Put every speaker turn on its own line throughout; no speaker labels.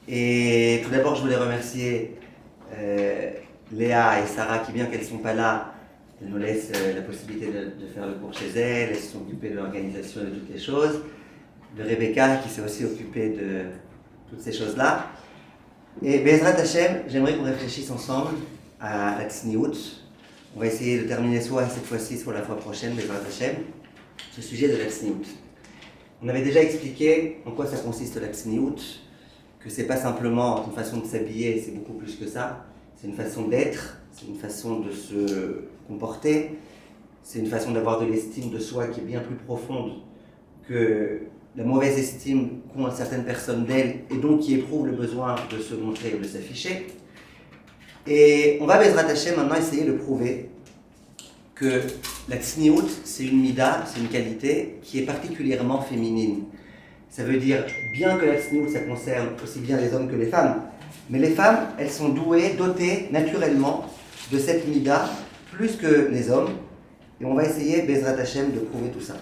Et tout d'abord, je voulais remercier Léa et Sarah qui, bien qu'elles ne sont pas là, elles nous laissent la possibilité de faire le cours chez elles. Elles se sont occupées de l'organisation et de toutes les choses. De Rebecca qui s'est aussi occupée de toutes ces choses-là. Et Bezrat Hashem, j'aimerais qu'on réfléchisse ensemble à la Tsniout. On va essayer de terminer soit cette fois-ci, soit la fois prochaine, Bezrat Hashem, ce sujet de la Tsniout. On avait déjà expliqué en quoi ça consiste la Tsniout, que c'est pas simplement une façon de s'habiller, c'est beaucoup plus que ça. C'est une façon d'être, c'est une façon de se comporter, c'est une façon d'avoir de l'estime de soi qui est bien plus profonde que la mauvaise estime qu'ont certaines personnes d'elles et donc qui éprouvent le besoin de se montrer ou de s'afficher. Et on va, Bezrat Hashem, maintenant essayer de prouver que la tsniout, c'est une mida, c'est une qualité qui est particulièrement féminine. Ça veut dire, bien que la tsniout, ça concerne aussi bien les hommes que les femmes, mais les femmes, elles sont douées, dotées naturellement de cette mida, plus que les hommes. Et on va essayer, Bezrat Hashem, de prouver tout ça.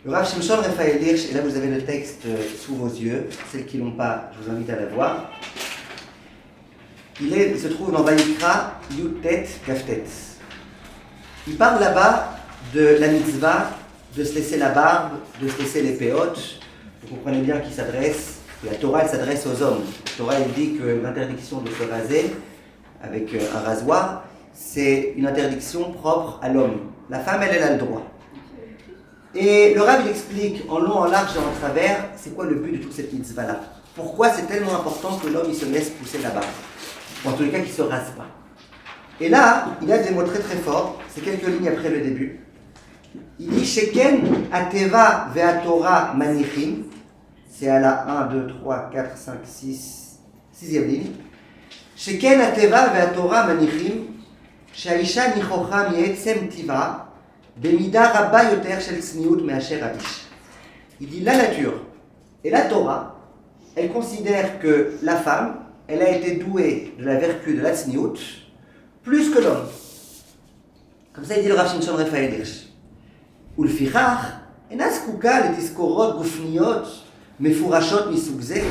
Le Rav Shimshon Raphaël Hirsch, et là vous avez le texte sous vos yeux, celles qui ne l'ont pas, je vous invite à la voir. Il se trouve dans Vayikra, Yutet, Kaftet. Il parle là-bas de la mitzvah, de se laisser la barbe, de se laisser les péotes. Vous comprenez bien qu'il s'adresse, la Torah elle s'adresse aux hommes. La Torah elle dit que l'interdiction de se raser avec un rasoir, c'est une interdiction propre à l'homme. La femme elle a le droit. Et le Rav il explique en long, en large et en travers, c'est quoi le but de toute cette mitzvah-là. Pourquoi c'est tellement important que l'homme il se laisse pousser la barbe. Ou en tous les cas qu'il ne se rase pas. Et là, il a des mots très très forts, c'est quelques lignes après le début. Il dit Sheken ateva ve'atora manichim, c'est à la 1, 2, 3, 4, 5, 6, 6e ligne. Sheken ateva ve'atora manichim, she'aisha nichocha mi'etzem tiva, Bemida rabba yoter shel tsniout me'asher ha'ish. Il dit la nature et la Torah, elles considèrent que la femme, elle a été douée de la vertu de la tsniout plus que l'homme. Comme ça il dit le Rav Shimshon Raphaël Hirsch. ולפיכך אינה זקוקה לתזכורות גופניות מפורשות מסוג זה.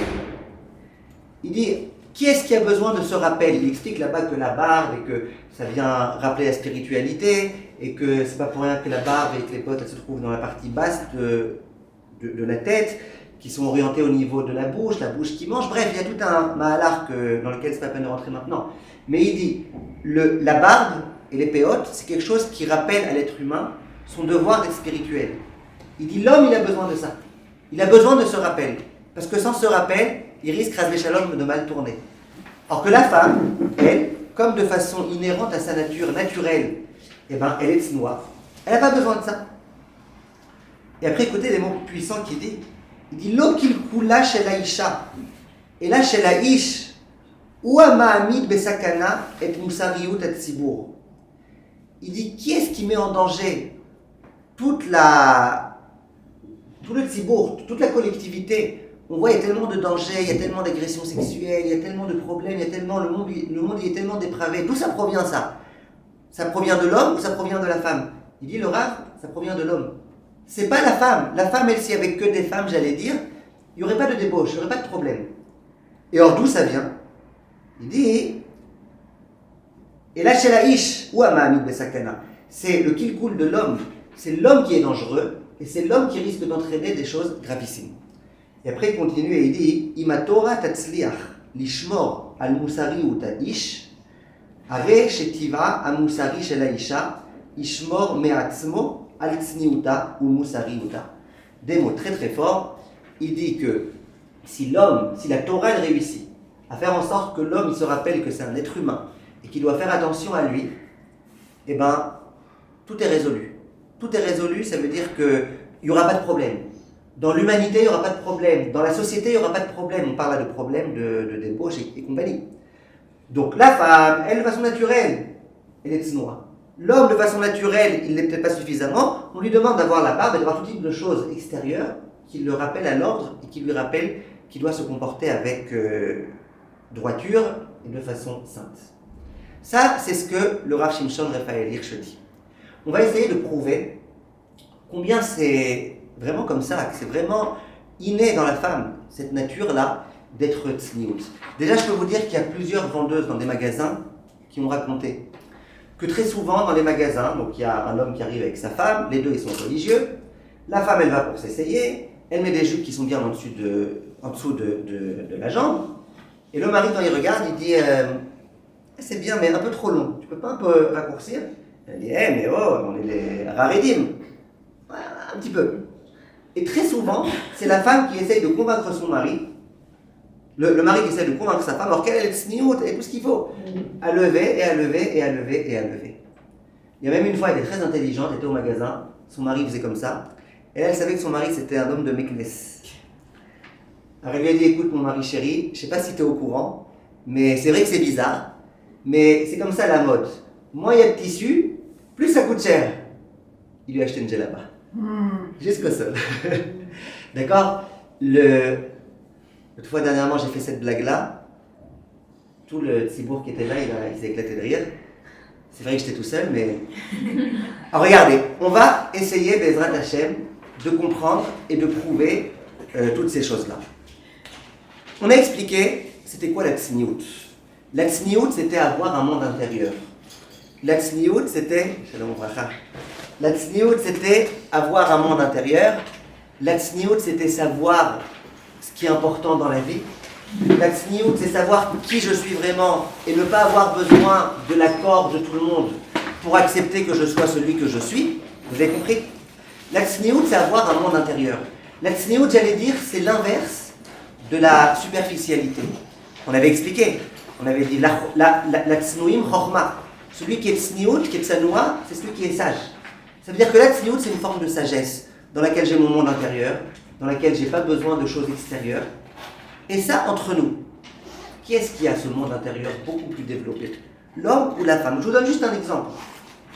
Il dit, qui est-ce qui a besoin de ce rappel? Il explique là-bas que la barbe et que ça vient rappeler la spiritualité et que c'est pas pour rien que la barbe et que les potes elles se trouvent dans la partie basse de la tête, qui sont orientés au niveau de la bouche qui mange. Bref, il y a tout un mahalar dans lequel c'est pas la peine de rentrer maintenant. Mais il dit, la barbe et les péotes, c'est quelque chose qui rappelle à l'être humain son devoir d'être spirituel. Il dit, l'homme, il a besoin de ça. Il a besoin de ce rappel. Parce que sans ce rappel, il risque, Ras Shalom, de mal tourner. Or que la femme, elle, comme de façon inhérente à sa nature naturelle, elle est tsnoua. Elle n'a pas besoin de ça. Et après, écoutez les mots puissants qu'il dit. Il dit Lo kilkula shel haisha, et là shel haish, ou ma'amid besakana et musariyut hatzibur. Il dit qui est-ce qui met en danger tout le tzibur, toute la collectivité. On voit il y a tellement de dangers, il y a tellement d'agressions sexuelles, il y a tellement de problèmes, il y a tellement le monde il est tellement dépravé. D'où ça provient ça? Ça provient de l'homme ou ça provient de la femme? Il dit le Rav, ça provient de l'homme. C'est pas la femme. La femme, elle, s'il y avait que des femmes, j'allais dire, il n'y aurait pas de débauche, il n'y aurait pas de problème. Et or, d'où ça vient? Il dit, et là, chez la ish, ou Amamid Besakana, c'est le kilkul de l'homme. C'est l'homme qui est dangereux, et c'est l'homme qui risque d'entraîner des choses gravissimes. Et après, il continue et il dit, Imatora tatzliach, lishmor al musari ou ta'ish, are shetiva amusari shel haisha, ishmor me'atzmo, Al-Tsniuta ou Musariuta. Des mots très très forts. Il dit que si la Torah elle réussit à faire en sorte que l'homme il se rappelle que c'est un être humain et qu'il doit faire attention à lui, eh ben, tout est résolu. Tout est résolu, ça veut dire qu'il n'y aura pas de problème. Dans l'humanité, il n'y aura pas de problème. Dans la société, il n'y aura pas de problème. On parle là de problème de débauche et compagnie. Donc la femme, elle, de façon naturelle, elle est tsnoa. L'homme, de façon naturelle, il ne l'est peut-être pas suffisamment. On lui demande d'avoir la barbe et d'avoir tout type de choses extérieures qui le rappellent à l'ordre et qui lui rappellent qu'il doit se comporter avec droiture et de façon sainte. Ça, c'est ce que le Rav Shimshon Raphaël Hirsch dit. On va essayer de prouver combien c'est vraiment comme ça, que c'est vraiment inné dans la femme, cette nature-là, d'être tsniout. Déjà, je peux vous dire qu'il y a plusieurs vendeuses dans des magasins qui m'ont raconté que très souvent dans les magasins, donc il y a un homme qui arrive avec sa femme, les deux ils sont religieux, la femme elle va pour s'essayer, elle met des jupes qui sont bien en dessous de la jambe, et le mari quand il regarde, il dit c'est bien mais un peu trop long, tu peux pas un peu raccourcir? Elle dit mais oh, on est des raridim, un petit peu. Et très souvent, c'est la femme qui essaye de convaincre son mari, le mari qui essaie de convaincre sa femme, alors qu'elle est tsniout et tout ce qu'il faut, à lever et à lever et à lever et à lever. Il y a même une fois, elle était très intelligente, elle était au magasin, son mari faisait comme ça, et elle savait que son mari c'était un homme de Meknes. Alors elle lui a dit, écoute mon mari chéri, je sais pas si tu es au courant, mais c'est vrai que c'est bizarre, mais c'est comme ça la mode. Moins il y a de tissu, plus ça coûte cher. Il lui a acheté une djellaba. Jusqu'au sol. D'accord? L'autre fois, dernièrement, j'ai fait cette blague-là. Tout le Tzibour qui était là, il s'est éclaté de rire. C'est vrai que j'étais tout seul, mais... Alors regardez, on va essayer, Bezrat Hashem, de comprendre et de prouver toutes ces choses-là. On a expliqué, c'était quoi la tsniout? La tsniout, c'était avoir un monde intérieur. La tsniout, c'était... Shalom bracha. La tsniout, c'était avoir un monde intérieur. La tsniout, c'était savoir ce qui est important dans la vie. La tsniout, c'est savoir qui je suis vraiment et ne pas avoir besoin de l'accord de tout le monde pour accepter que je sois celui que je suis. Vous avez compris? La tsniout, c'est avoir un monde intérieur. La tsniout, j'allais dire, c'est l'inverse de la superficialité. On avait expliqué. On avait dit la tsnouim chorma. Celui qui est tsniout, qui est tsanoua, c'est celui qui est sage. Ça veut dire que la tsniout, c'est une forme de sagesse dans laquelle j'ai mon monde intérieur, dans laquelle j'ai pas besoin de choses extérieures. Et ça, entre nous, qui est-ce qui a ce monde intérieur beaucoup plus développé? L'homme ou la femme? Je vous donne juste un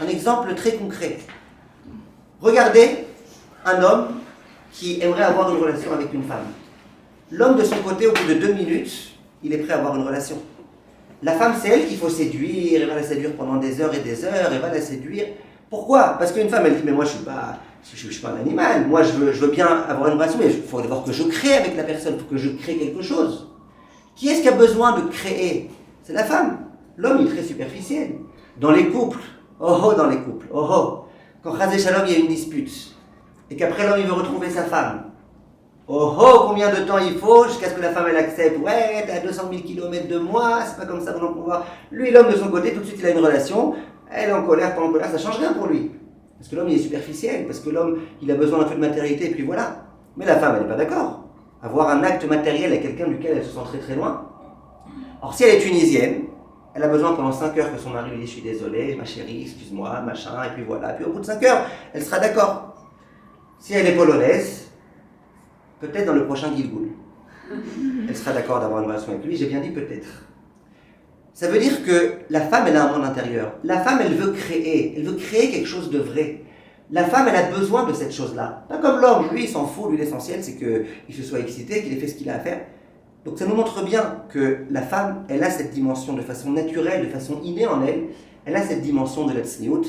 exemple très concret. Regardez un homme qui aimerait avoir une relation avec une femme. L'homme, de son côté, au bout de 2 minutes, il est prêt à avoir une relation. La femme, c'est elle qu'il faut séduire, elle va la séduire pendant des heures et des heures, elle va la séduire. Pourquoi? Parce qu'une femme, elle dit, mais moi, je suis pas un animal, moi, je veux bien avoir une relation, mais il faut d'abord que je crée avec la personne, il faut que je crée quelque chose. Qui est-ce qui a besoin de créer? C'est la femme. L'homme, il est très superficiel. Dans les couples, dans les couples, quand Chazé Shalom, il y a une dispute, et qu'après l'homme, il veut retrouver sa femme, combien de temps il faut jusqu'à ce que la femme, elle accepte? Ouais, t'es à 200 000 km de moi, c'est pas comme ça qu'on en pouvoir. Lui, l'homme, de son côté, tout de suite, il a une relation, elle est en colère, pas en colère, ça change rien pour lui. Parce que l'homme, il est superficiel, parce que l'homme, il a besoin d'un peu de matérialité, et puis voilà. Mais la femme, elle n'est pas d'accord. Avoir un acte matériel avec quelqu'un duquel elle se sent très très loin. Or, si elle est tunisienne, elle a besoin pendant 5 heures que son mari lui dise, je suis désolé, ma chérie, excuse-moi, machin, et puis voilà. Puis au bout de 5 heures, elle sera d'accord. Si elle est polonaise, peut-être dans le prochain Gilgoul, elle sera d'accord d'avoir une relation avec lui, j'ai bien dit peut-être. Ça veut dire que la femme, elle a un monde intérieur. La femme, elle veut créer quelque chose de vrai. La femme, elle a besoin de cette chose-là. Pas comme l'homme, lui, il s'en fout, lui, l'essentiel, c'est qu'il se soit excité, qu'il ait fait ce qu'il a à faire. Donc ça nous montre bien que la femme, elle a cette dimension de façon naturelle, de façon innée en elle, elle a cette dimension de la tsniout.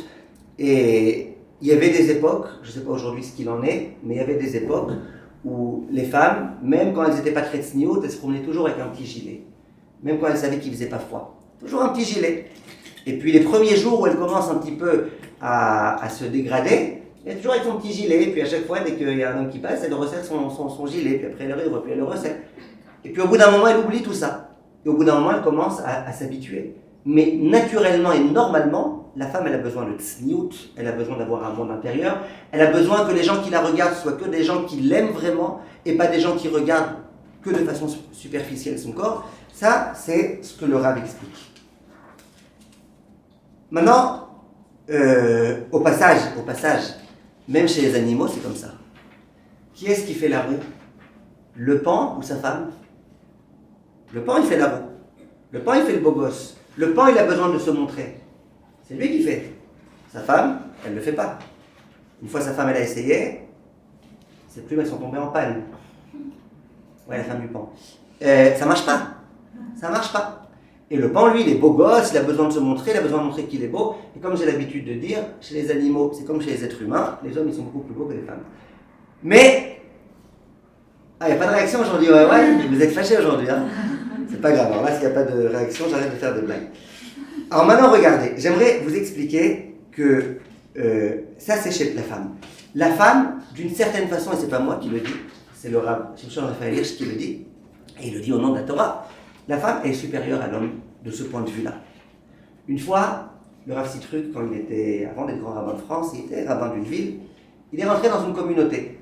Et il y avait des époques, je ne sais pas aujourd'hui ce qu'il en est, mais il y avait des époques où les femmes, même quand elles n'étaient pas très tsniout, elles se promenaient toujours avec un petit gilet. Même quand elles savaient qu'il ne faisait pas froid. Toujours un petit gilet. Et puis les premiers jours où elle commence un petit peu à se dégrader, elle est toujours avec son petit gilet. Et puis à chaque fois, dès qu'il y a un homme qui passe, elle resserre son gilet. Puis après elle arrive, puis elle le resserre. Et puis au bout d'un moment, elle oublie tout ça. Et au bout d'un moment, elle commence à s'habituer. Mais naturellement et normalement, la femme, elle a besoin de tsniout, elle a besoin d'avoir un monde intérieur, elle a besoin que les gens qui la regardent soient que des gens qui l'aiment vraiment et pas des gens qui regardent que de façon superficielle son corps. Ça, c'est ce que le Rav explique. Maintenant, au passage, même chez les animaux, c'est comme ça. Qui est-ce qui fait la roue? Le paon ou sa femme? Le paon, il fait la roue. Le paon, il fait le beau gosse. Le paon, il a besoin de se montrer. C'est lui qui fait. Sa femme, elle ne le fait pas. Une fois sa femme, elle a essayé, ses plumes, elles sont tombées en panne. Ouais, la femme du paon. Ça marche pas. Ça marche pas. Et le paon, lui, il est beau gosse, il a besoin de se montrer, il a besoin de montrer qu'il est beau. Et comme j'ai l'habitude de dire, chez les animaux, c'est comme chez les êtres humains, les hommes, ils sont beaucoup plus beaux que les femmes. Mais, Ah, il n'y a pas de réaction aujourd'hui, ouais, vous êtes fâchés aujourd'hui, hein. C'est pas grave, alors là, s'il n'y a pas de réaction, j'arrête de faire des blagues. Alors maintenant, regardez, j'aimerais vous expliquer que ça, c'est chez la femme. La femme, d'une certaine façon, et c'est pas moi qui le dis, c'est le Rav Shimshon Raphaël Hirsch qui le dit, et il le dit au nom de la Torah, la femme est supérieure à l'homme de ce point de vue-là. Une fois, le Rav Sitruk, quand il était, avant d'être grand rabbin de France, il était rabbin d'une ville, il est rentré dans une communauté.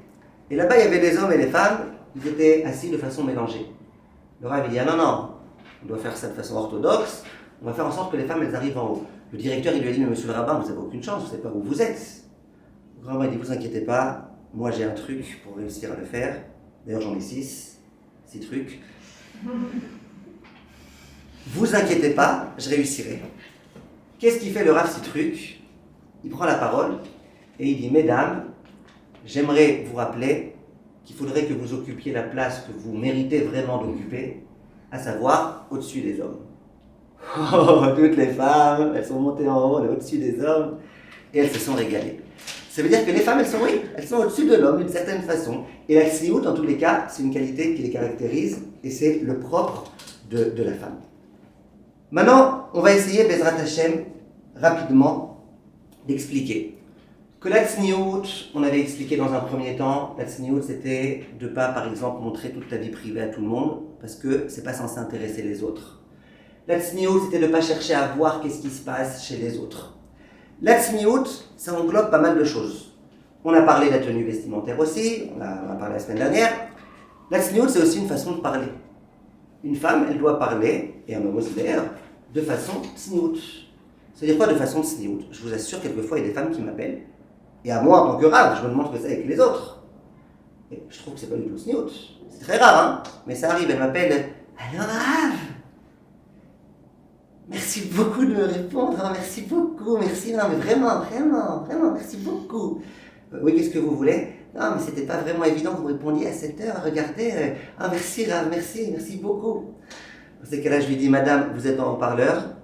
Et là-bas, il y avait des hommes et des femmes, ils étaient assis de façon mélangée. Le Rav, il dit, ah non, on doit faire ça de façon orthodoxe, on va faire en sorte que les femmes, elles arrivent en haut. Le directeur, il lui a dit, mais monsieur le rabbin, vous n'avez aucune chance, vous ne savez pas où vous êtes. Le grand rabbin, il dit, vous inquiétez pas, moi j'ai un truc pour réussir à le faire. D'ailleurs, j'en ai 6 trucs. Vous inquiétez pas, je réussirai. Qu'est-ce qu'il fait le Rav Sitruk? Il prend la parole et il dit, mesdames, j'aimerais vous rappeler qu'il faudrait que vous occupiez la place que vous méritez vraiment d'occuper, à savoir au-dessus des hommes. Oh, toutes les femmes, elles sont montées en haut, elles sont au-dessus des hommes, et elles se sont régalées. Ça veut dire que les femmes, elles sont au-dessus de l'homme d'une certaine façon. Et la tzniut, en tous les cas, c'est une qualité qui les caractérise, et c'est le propre de la femme. Maintenant, on va essayer, Bezrat Hashem, rapidement, d'expliquer. Que la tzniut, on avait expliqué dans un premier temps, la tzniut, c'était de ne pas, par exemple, montrer toute ta vie privée à tout le monde, parce que c'est pas censé intéresser les autres. La tzniut, c'était de ne pas chercher à voir qu'est-ce qui se passe chez les autres. La tzniut, ça englobe pas mal de choses. On a parlé de la tenue vestimentaire aussi, on a parlé la semaine dernière. La tzniut, c'est aussi une façon de parler. Une femme, elle doit parler, et un homme aussi d'ailleurs, de façon tzniut. C'est-à-dire quoi de façon tzniut? Je vous assure, quelquefois, il y a des femmes qui m'appellent, et à moi, en tant que Rav, je me demande ce que c'est avec les autres. Et je trouve que c'est pas du tout tzniut. C'est très rare, hein, mais ça arrive, elle m'appelle, alors Rav, merci beaucoup de me répondre, hein, merci beaucoup, merci, non mais vraiment, merci beaucoup. Oui, qu'est-ce que vous voulez? Non, mais c'était pas vraiment évident que vous répondiez à cette heure, regardez, merci Rav, merci beaucoup. Dans ces cas-là, je lui dis, madame, vous êtes en haut-parleur,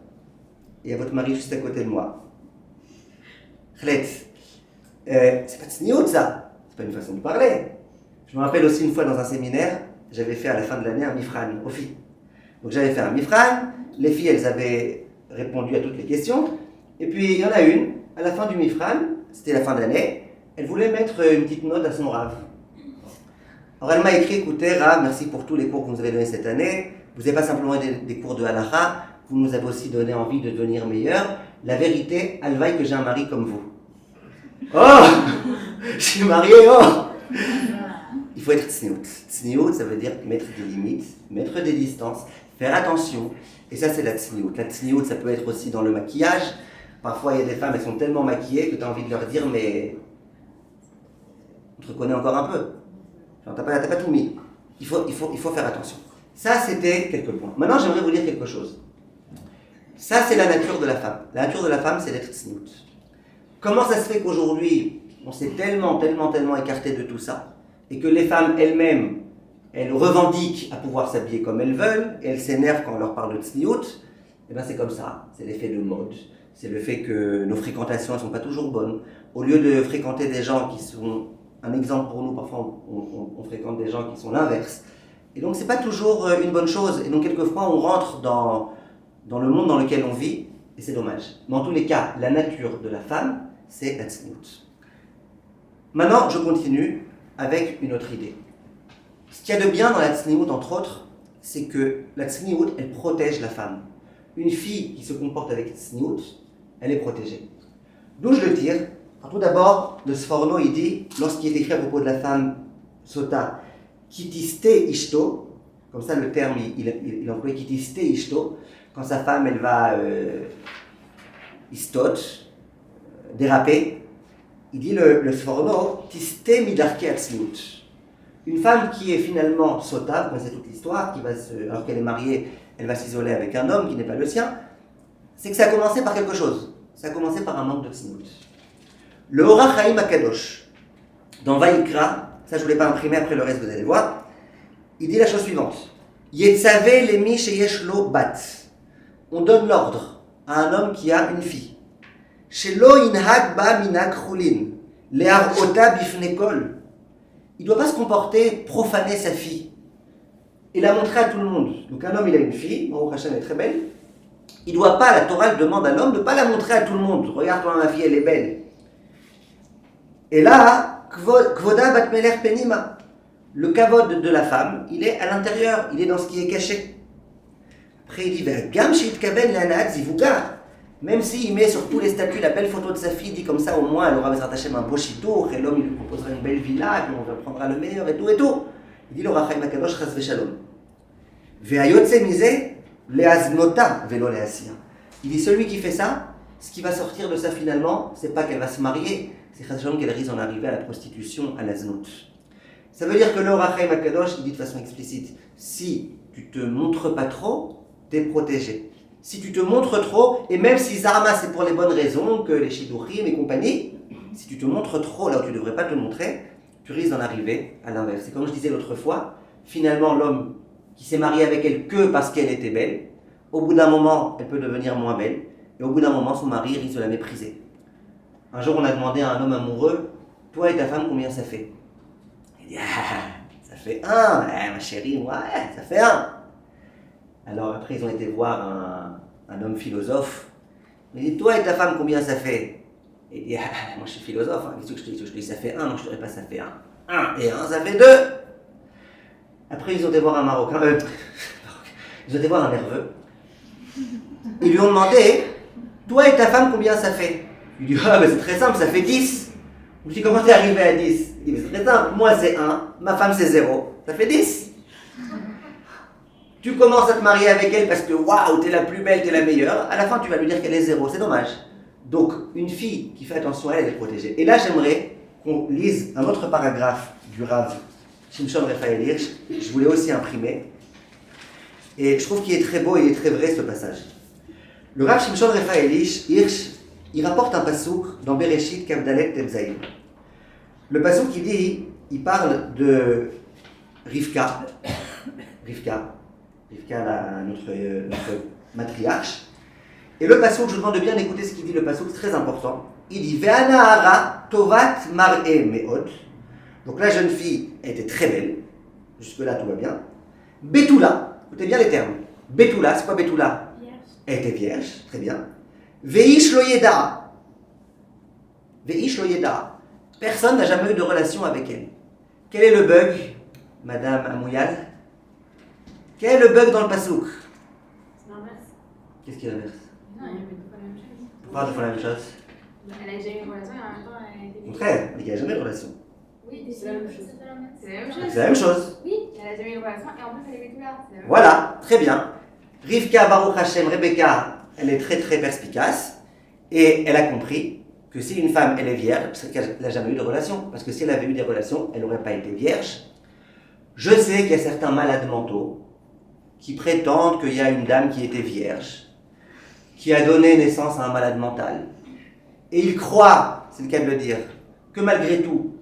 et il y a votre mari juste à côté de moi. Khlet, c'est pas tzniut ça, c'est pas une façon de parler. Je me rappelle aussi une fois dans un séminaire, j'avais fait à la fin de l'année un mifran aux filles. Donc j'avais fait un mifran, les filles elles avaient répondu à toutes les questions, et puis il y en a une, à la fin du mifran, c'était la fin d'année, elle voulait mettre une petite note à son Rav. Alors elle m'a écrit, écoutez Rav, merci pour tous les cours que vous nous avez donnés cette année, vous n'avez pas simplement des cours de halakha, vous nous avez aussi donné envie de devenir meilleur, la vérité, alvaï que j'ai un mari comme vous. Oh, je suis marié, oh. Il faut être tzniut. Tzniut, ça veut dire mettre des limites, mettre des distances, faire attention. Et ça, c'est la tzniut. La tzniut, ça peut être aussi dans le maquillage. Parfois, il y a des femmes, elles sont tellement maquillées que tu as envie de leur dire, mais on te reconnaît encore un peu. Genre, t'as pas tout mis. Il faut faire attention. Ça, c'était quelques points. Maintenant, j'aimerais vous dire quelque chose. Ça, c'est la nature de la femme. La nature de la femme, c'est d'être tzniut. Comment ça se fait qu'aujourd'hui, on s'est tellement écarté de tout ça, et que les femmes elles-mêmes, elles revendiquent à pouvoir s'habiller comme elles veulent, et elles s'énervent quand on leur parle de tzniut? Eh bien c'est comme ça, c'est l'effet de mode, c'est le fait que nos fréquentations ne sont pas toujours bonnes. Au lieu de fréquenter des gens qui sont un exemple pour nous, parfois on fréquente des gens qui sont l'inverse. Et donc c'est pas toujours une bonne chose, et donc quelquefois on rentre dans le monde dans lequel on vit, et c'est dommage. Mais en tous les cas, la nature de la femme, c'est la tzniut. Maintenant, je continue avec une autre idée. Ce qu'il y a de bien dans la tzniut, entre autres, c'est que la tzniut, elle protège la femme. Une fille qui se comporte avec tzniut, elle est protégée. D'où je le tire? Alors, tout d'abord, le Sforno, il dit, lorsqu'il est écrit à propos de la femme Sota, kitiste ishto, comme ça le terme, il emploie kitiste ishto, quand sa femme, elle va istot, déraper, il dit le Sforno, tiste midarke atzniut. Une femme qui est finalement sota, vous connaissez toute l'histoire, alors qu'elle est mariée, elle va s'isoler avec un homme qui n'est pas le sien, c'est que ça a commencé par quelque chose. Ça a commencé par un manque de tzniut. Le Ora Chaim Akadosh, dans Vaïkra, ça je ne voulais pas imprimer, après le reste vous allez voir, il dit la chose suivante. Yetzave lemi sheyesh lo bat. On donne l'ordre à un homme qui a une fille. Shelo inhag ba minak chulin, le'arota bifne kol. il ne doit pas se comporter, profaner sa fille et la montrer à tout le monde. Donc un homme, il a une fille, Baruch Hashem, elle est très belle. Il ne doit pas, la Torah demande à l'homme de ne pas la montrer à tout le monde. Regarde comment ma fille, elle est belle. Et là, Kvoda bat meler penima. Le kavod de la femme, il est à l'intérieur, il est dans ce qui est caché. Après, il dit, Gam shit kaven lanad zivuga. Même s'il met sur tous les statuts la belle photo de sa fille, dit comme ça, au moins, elle aura Bezrat Hashem un beau chitour, et l'homme, il lui proposera une belle villa, et on prendra le meilleur, et tout, et tout. Il dit, le Rachaim Akadosh, chas v'shalom. Ve'ayotse mise, le'aznota velo le'asir. Il dit, celui qui fait ça, ce qui va sortir de ça finalement, c'est pas qu'elle va se marier, c'est qu'elle risque d'en arriver à la prostitution, à l'aznot. Ça veut dire que le Rachaim Akadosh, il dit de façon explicite, si tu te montres pas trop, t'es protégé. Si tu te montres trop, et même si Zarma c'est pour les bonnes raisons, que les Shidduchim et compagnie, si tu te montres trop là où tu ne devrais pas te montrer, tu risques d'en arriver à l'inverse. C'est comme je disais l'autre fois, finalement l'homme qui s'est marié avec elle que parce qu'elle était belle, au bout d'un moment, elle peut devenir moins belle, et au bout d'un moment, son mari risque de la mépriser. Un jour, on a demandé à un homme amoureux, toi et ta femme, combien ça fait? Il dit, ça fait 1, ma chérie, moi, ça fait 1. Alors après, ils ont été voir un homme philosophe. Il dit, toi et ta femme, combien ça fait? Il dit, moi je suis philosophe, hein. Qu'est-ce que je te dis? Ça fait 1, non, je ne dirais pas ça fait 1. 1 et 1, ça fait 2. Après, ils ont été voir un Marocain, ils ont été voir un nerveux. Ils lui ont demandé, toi et ta femme, combien ça fait? Il dit, mais c'est très simple, ça fait 10. Je lui dis, comment t'es arrivé à 10? Il dit, c'est très simple, moi c'est 1, ma femme c'est 0, ça fait 10. Tu commences à te marier avec elle parce que waouh, t'es la plus belle, t'es la meilleure. À la fin, tu vas lui dire qu'elle est 0. C'est dommage. Donc, une fille qui fait attention à elle, elle est protégée. Et là, j'aimerais qu'on lise un autre paragraphe du Rav Shimshon Raphaël Hirsch. Je voulais aussi imprimer. Et je trouve qu'il est très beau et il est très vrai ce passage. Le Rav Shimshon Raphaël Hirsch, il rapporte un pasouk dans Bereshit Kavdalet Tetzaïm. Le pasouk, il parle de Rivka, notre matriarche. Et le passouk, je vous demande de bien écouter ce qu'il dit, le passouk, c'est très important. Il dit Ve'anahara tovat mar'e me'od. Donc la jeune fille était très belle. Jusque-là, tout va bien. Betula, écoutez bien les termes. Betula, c'est quoi Betula? Vierge. Elle était vierge, très bien. Ve'ish lo yeda. Ve'ish lo yeda. Personne n'a jamais eu de relation avec elle. Quel est le bug, Madame Amouyal? Quel est le bug dans le pasouk?
C'est l'inverse.
Qu'est-ce qui est l'inverse?
Non, il y avait deux fois la même chose.
Pourquoi deux fois la même chose?
Elle a déjà eu une relation et en même temps elle a été.
Au contraire, il n'y a jamais de relation.
Oui, c'est la même chose. C'est la même chose.
C'est la même chose.
Oui, elle a jamais eu une relation et en plus elle est tout là.
Voilà, très bien. Rivka, Baruch Hashem, Rebecca, elle est très très perspicace et elle a compris que si une femme elle est vierge, c'est qu'elle n'a jamais eu de relation. Parce que si elle avait eu des relations, elle n'aurait pas été vierge. Je sais qu'il y a certains malades mentaux qui prétendent qu'il y a une dame qui était vierge, qui a donné naissance à un malade mental. Et ils croient, c'est le cas de le dire, que malgré tout,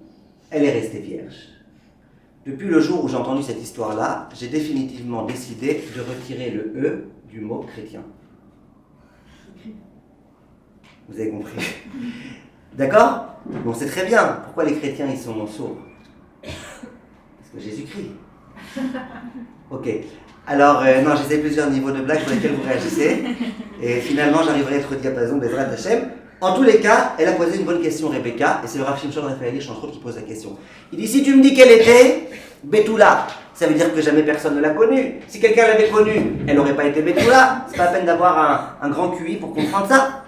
elle est restée vierge. Depuis le jour où j'ai entendu cette histoire-là, j'ai définitivement décidé de retirer le « e » du mot chrétien. Vous avez compris? D'accord? Bon, c'est très bien. Pourquoi les chrétiens, ils sont sourds? Parce que Jésus-Christ. Ok. Alors, non, j'essaie plusieurs niveaux de blagues pour lesquels vous réagissez. Et finalement, j'arriverai à être au diapason Bezrat Hashem. En tous les cas, elle a posé une bonne question, Rebecca, et c'est le Rav Shimshon Raphaël Hirsch, entre autres, qui pose la question. Il dit, si tu me dis qu'elle était Betula, ça veut dire que jamais personne ne l'a connue. Si quelqu'un l'avait connue, elle n'aurait pas été Betula. C'est pas la peine d'avoir un grand QI pour comprendre ça.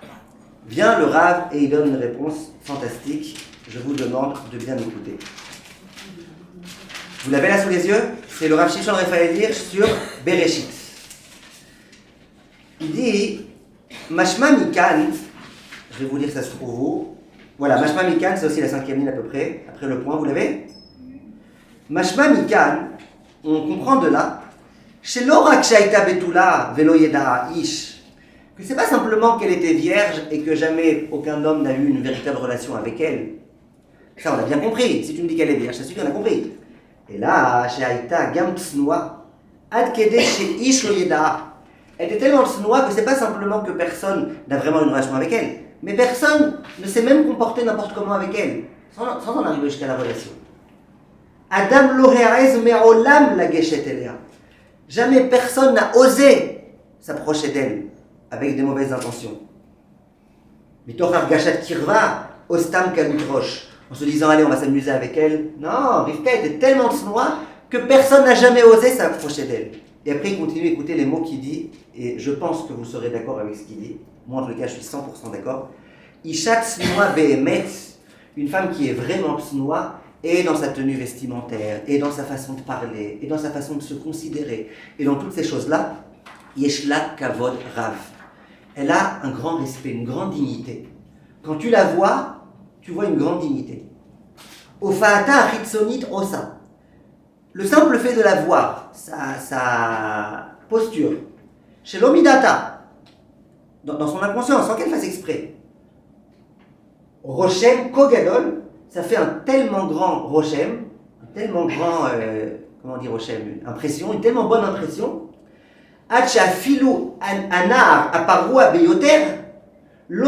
Vient le Rav et il donne une réponse fantastique. Je vous demande de bien écouter. Vous l'avez là sous les yeux? C'est le Rav Shimshon Raphaël Hirsch sur Bereshit. Il dit, Mashma Mikan, je vais vous lire, ça se trouve où. Voilà, Mashma Mikan, c'est aussi la 5e ligne à peu près, après le point, vous l'avez? Mashma Mikan, on comprend de là, chez Lora Kshaita Betula Velo Yeda Ish, que c'est pas simplement qu'elle était vierge et que jamais aucun homme n'a eu une véritable relation avec elle. Ça, on a bien compris. Si tu me dis qu'elle est vierge, ça suffit, on a compris. Et là, chez Aïta Gam Tsnoa, Ad Kede chez Ish Lo Yeda, elle était tellement tsnoa que c'est pas simplement que personne n'a vraiment une relation avec elle, mais personne ne s'est même comporté n'importe comment avec elle, sans en arriver jusqu'à la relation. Adam lo ha'ez me'olam lageshet elea. Jamais personne n'a osé s'approcher d'elle avec des mauvaises intentions. Mitoch argashat kirva ostam kalutrosh. En se disant, allez, on va s'amuser avec elle. Non, Rivka était tellement tsnoua que personne n'a jamais osé s'approcher d'elle. Et après, il continue à écouter les mots qu'il dit, et je pense que vous serez d'accord avec ce qu'il dit. Moi, en tout cas, je suis 100% d'accord. Ishat tsnoua behemet, une femme qui est vraiment tsnoua, et dans sa tenue vestimentaire, et dans sa façon de parler, et dans sa façon de se considérer, et dans toutes ces choses-là, yeshla kavod rav. Elle a un grand respect, une grande dignité. Quand tu la vois, tu vois une grande dignité. Ofa'ata chitzonit osa. Le simple fait de la voir, sa posture, chez l'omidata, dans son inconscience, sans qu'elle fasse exprès. Rochem kogadol, ça fait un tellement grand rochem, un tellement grand, comment dire rochem, impression, une tellement bonne impression. Acha filou anar aparua beyoter. Il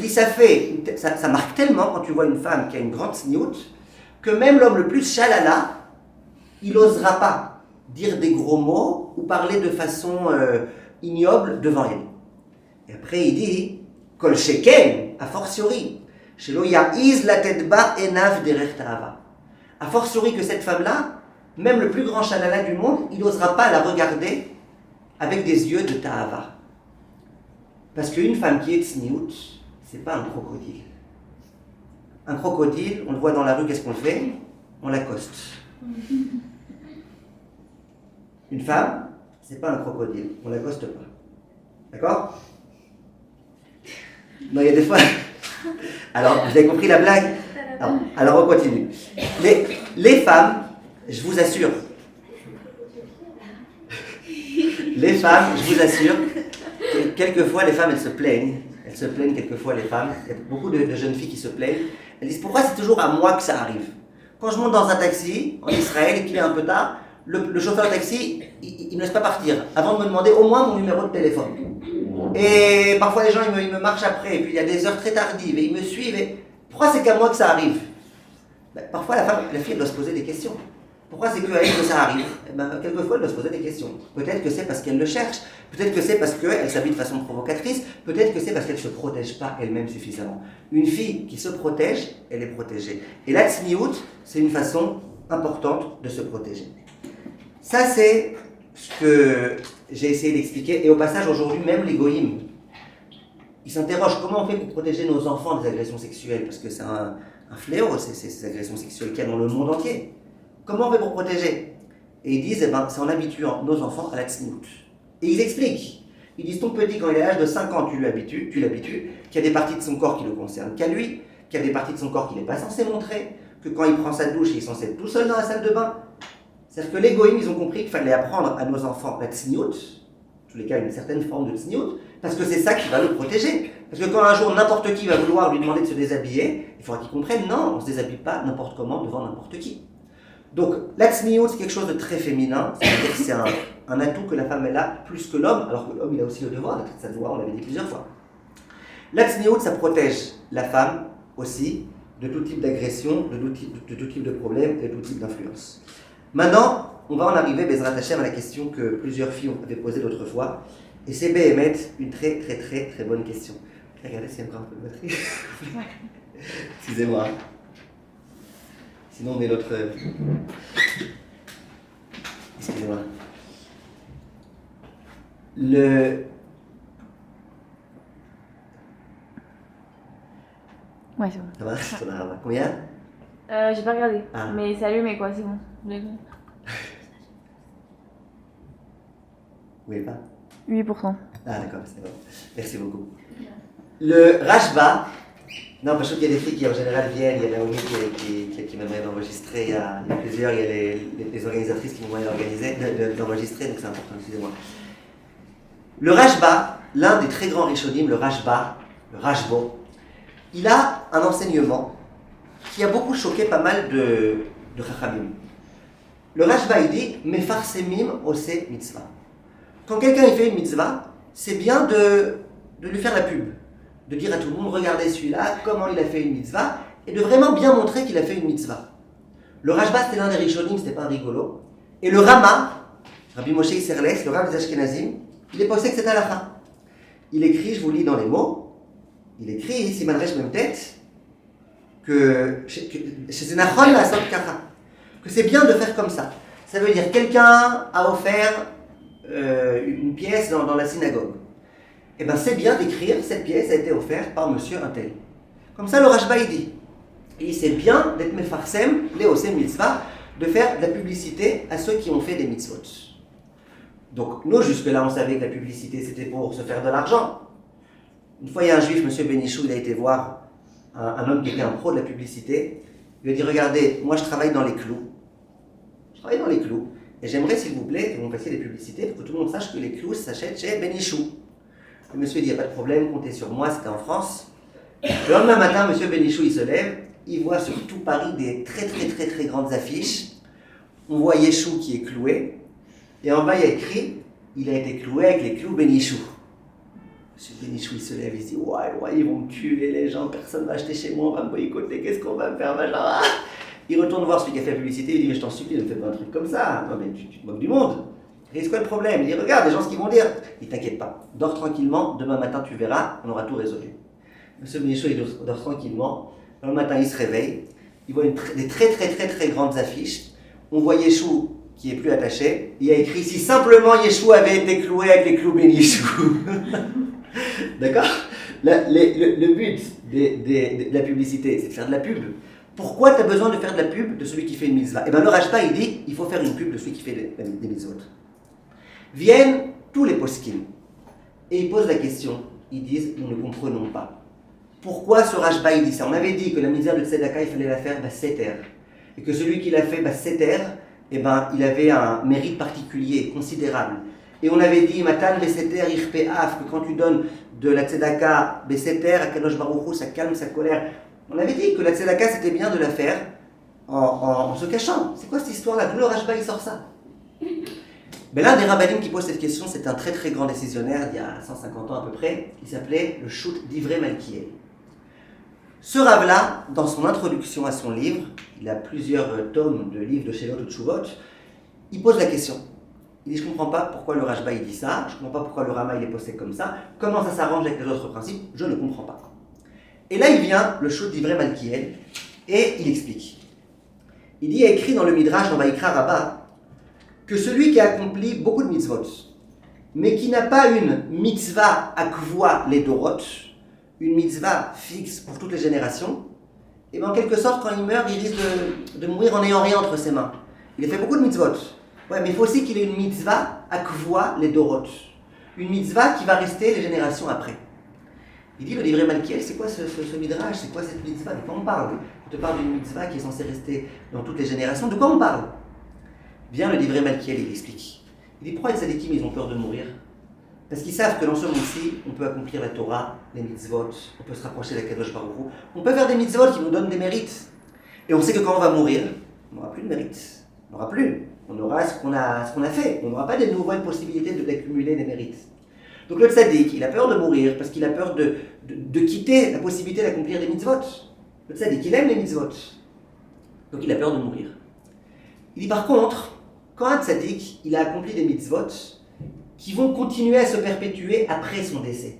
dit ça marque tellement quand tu vois une femme qui a une grande sniout que même l'homme le plus chalala, il n'osera pas dire des gros mots ou parler de façon ignoble devant elle. Et après il dit kol sheken a fortiori shelo ya'iz la tête bas enav derer ta'ava. A fortiori que cette femme-là, même le plus grand chalala du monde, il n'osera pas la regarder avec des yeux de ta'ava. Parce qu'une femme qui est tsniout, c'est pas un crocodile. Un crocodile, on le voit dans la rue, qu'est-ce qu'on fait? On l'accoste. Une femme, c'est pas un crocodile, on l'accoste pas. D'accord? Non, il y a des fois... Alors, vous avez compris la blague? Non. Alors, on continue. Les femmes, je vous assure, les femmes, je vous assure, que quelquefois les femmes, elles se plaignent quelquefois les femmes, il y a beaucoup de jeunes filles qui se plaignent, elles disent pourquoi c'est toujours à moi que ça arrive? Quand je monte dans un taxi en Israël et qu'il est un peu tard, le chauffeur de taxi, il ne laisse pas partir avant de me demander au moins mon numéro de téléphone. Et parfois les gens ils me marchent après, et puis il y a des heures très tardives et ils me suivent. Et pourquoi c'est qu'à moi que ça arrive? Parfois la fille elle doit se poser des questions. Pourquoi c'est qu'à elle que ça arrive? Quelquefois, elle doit se poser des questions. Peut-être que c'est parce qu'elle le cherche. Peut-être que c'est parce qu'elle s'habille de façon provocatrice. Peut-être que c'est parce qu'elle ne se protège pas elle-même suffisamment. Une fille qui se protège, elle est protégée. Et la tsniout, c'est une façon importante de se protéger. Ça, c'est ce que j'ai essayé d'expliquer. Et au passage, aujourd'hui, même les goïms, ils s'interrogent comment on fait pour protéger nos enfants des agressions sexuelles? Parce que c'est un fléau, ces agressions sexuelles qu'il y a dans le monde entier. Comment on fait pour protéger? Et ils disent, c'est en habituant nos enfants à la tsniout. Et ils expliquent. Ils disent, ton petit, quand il est à l'âge de 5 ans, tu l'habitues, qu'il y a des parties de son corps qui le concernent qu'à lui, qu'il y a des parties de son corps qu'il n'est pas censé montrer, que quand il prend sa douche, il est censé être tout seul dans la salle de bain. C'est-à-dire que les goïms, ils ont compris qu'il fallait apprendre à nos enfants la tsniout, en tous les cas une certaine forme de tsniout, parce que c'est ça qui va le protéger. Parce que quand un jour n'importe qui va vouloir lui demander de se déshabiller, il faudra qu'il comprenne, non, on ne se déshabille pas n'importe comment devant n'importe qui. Donc, la tsniout, c'est quelque chose de très féminin, c'est-à-dire que c'est un atout que la femme elle a plus que l'homme, alors que l'homme il a aussi le devoir d'être sa devoir, on l'avait dit plusieurs fois. La tsniout, ça protège la femme aussi de tout type d'agression, de tout type de problème et de tout type d'influence. Maintenant, on va en arriver, Bezrat Hashem, à la question que plusieurs filles avaient posée l'autre fois, et c'est Béhémet, une très très très très bonne question. Regardez s'il y a encore un peu de batterie. Excusez-moi. Sinon, on met l'autre. Excusez-moi.
Ouais, c'est bon.
Ça va? Ça va. Combien?
J'ai pas regardé.
Ah.
Mais c'est allumé quoi, c'est bon.
Vous voulez pas?
8%.
Ah d'accord, c'est bon. Merci beaucoup. Le Rashba, non, parce qu'il y a des filles qui en général viennent, il y a Naomi qui m'aimerait d'enregistrer, il y a plusieurs, il y a les organisatrices qui m'ont d'enregistrer, donc c'est important, excusez-moi. Le Rashba, l'un des très grands Rishonim, le Rashba, le Rashbo, il a un enseignement qui a beaucoup choqué pas mal de Chachamim. Le Rashba, il dit, Mefarsemim ose mitzvah. Quand quelqu'un il fait une mitzvah, c'est bien de lui faire la pub, de dire à tout le monde, regardez celui-là, comment il a fait une mitzvah, et de vraiment bien montrer qu'il a fait une mitzvah. Le Rashba, c'était l'un des Rishonim, c'était pas un rigolo. Et le Rama, Rabbi Moshe Isserles, le Rav des Ashkenazim, il est posé que c'est halakha. Il écrit, je vous lis dans les mots, il écrit, Siman Resh Mem Tet, que c'est Nachon la Sot Kacha, que c'est bien de faire comme ça. Ça veut dire quelqu'un a offert une pièce dans la synagogue. Et bien c'est bien d'écrire, cette pièce a été offerte par monsieur un tel. Comme ça le Rashba il dit. Et c'est bien d'être mefarsem, les osem mitzvah, de faire de la publicité à ceux qui ont fait des mitzvot. Donc nous jusque-là on savait que la publicité c'était pour se faire de l'argent. Une fois il y a un juif, monsieur Benichou, il a été voir un homme qui était un pro de la publicité. Il lui a dit regardez, moi je travaille dans les clous. Et j'aimerais s'il vous plaît que vous me fassiez des publicités pour que tout le monde sache que les clous s'achètent chez Benichou. Le monsieur dit il n'y a pas de problème, comptez sur moi, c'était en France. Le lendemain matin, monsieur Benichou il se lève, il voit sur tout Paris des très grandes affiches. On voit Yeshou qui est cloué, et en bas il y a écrit il a été cloué avec les clous Benichou. Monsieur Benichou il se lève, il se dit ouais, ils vont me tuer les gens, personne ne va acheter chez moi, on va me boycotter, qu'est-ce qu'on va me faire, machin. Il retourne voir celui qui a fait la publicité, il dit mais je t'en supplie, ne me fais pas un truc comme ça, non mais tu te moques du monde. Et c'est quoi le problème? Il dit regarde les gens ce qu'ils vont dire. Il t'inquiète pas, dors tranquillement, demain matin tu verras, on aura tout résolu. Monsieur Benichou il dort tranquillement, le matin il se réveille, il voit des très grandes affiches, on voit Yeshou qui est plus attaché, il y a écrit si simplement Yeshou avait été cloué avec les clous Benichou. D'accord? Le but de la publicité, c'est de faire de la pub. Pourquoi tu as besoin de faire de la pub de celui qui fait une mitzvah? Eh bien le Rashba il dit il faut faire une pub de celui qui fait des mitzvot. Viennent tous les poskim et ils posent la question, ils disent nous ne comprenons pas. Pourquoi ce Rashba il dit ça? On avait dit que la mitzvah de Tzedaka il fallait la faire Seter, et que celui qui l'a fait Seter, eh ben, il avait un mérite particulier, considérable. Et on avait dit Matan Beseter Irpe Af, que quand tu donnes de la Tzedaka Beseter à Kadosh Baruch Hu, ça calme sa colère. On avait dit que la Tzedaka c'était bien de la faire en se cachant. C'est quoi cette histoire-là? D'où le Rashba il sort ça? Ben, l'un des rabbinim qui pose cette question, c'est un très grand décisionnaire d'il y a 150 ans à peu près, qui s'appelait le Shoot d'Ivré Malkiel. Ce Rav-là, dans son introduction à son livre, il a plusieurs tomes de livres de Shelot ou de Tshuvot, il pose la question. Il dit, je ne comprends pas pourquoi le Rashba il dit ça, je ne comprends pas pourquoi le Rama il est posé comme ça, comment ça s'arrange avec les autres principes, je ne comprends pas. Et là il vient, le Shoot d'Ivré Malkiel, et il explique. Il dit, il y a écrit dans le Midrash, dans Vaïkra Rabbah, que celui qui a accompli beaucoup de mitzvot, mais qui n'a pas une mitzvah akvoa les dorot, une mitzvah fixe pour toutes les générations, et bien en quelque sorte, quand il meurt, il risque de mourir en n'ayant rien entre ses mains. Il a fait beaucoup de mitzvot. Ouais, mais il faut aussi qu'il ait une mitzvah akvoa les dorot, une mitzvah qui va rester les générations après. Il dit, le livret Malkiel, c'est quoi ce midrash, c'est quoi cette mitzvah? De quoi on parle? On te parle d'une mitzvah qui est censée rester dans toutes les générations, de quoi on parle? Bien le livret Malkiel, il explique. Il dit, pourquoi les tzadikim, ils ont peur de mourir? Parce qu'ils savent que dans ce monde-ci, on peut accomplir la Torah, les mitzvot, on peut se rapprocher de la Kadosh Baruch Hu, on peut faire des mitzvot qui nous donnent des mérites. Et on sait que quand on va mourir, on n'aura plus de mérites. On n'aura plus. On aura ce qu'on a fait. On n'aura pas de nouvelles possibilités d'accumuler des mérites. Donc le tzaddik, il a peur de mourir parce qu'il a peur de quitter la possibilité d'accomplir des mitzvot. Le tzaddik, il aime les mitzvot. Donc il a peur de mourir. Il dit par contre, quand un tzaddik, il a accompli des mitzvot qui vont continuer à se perpétuer après son décès,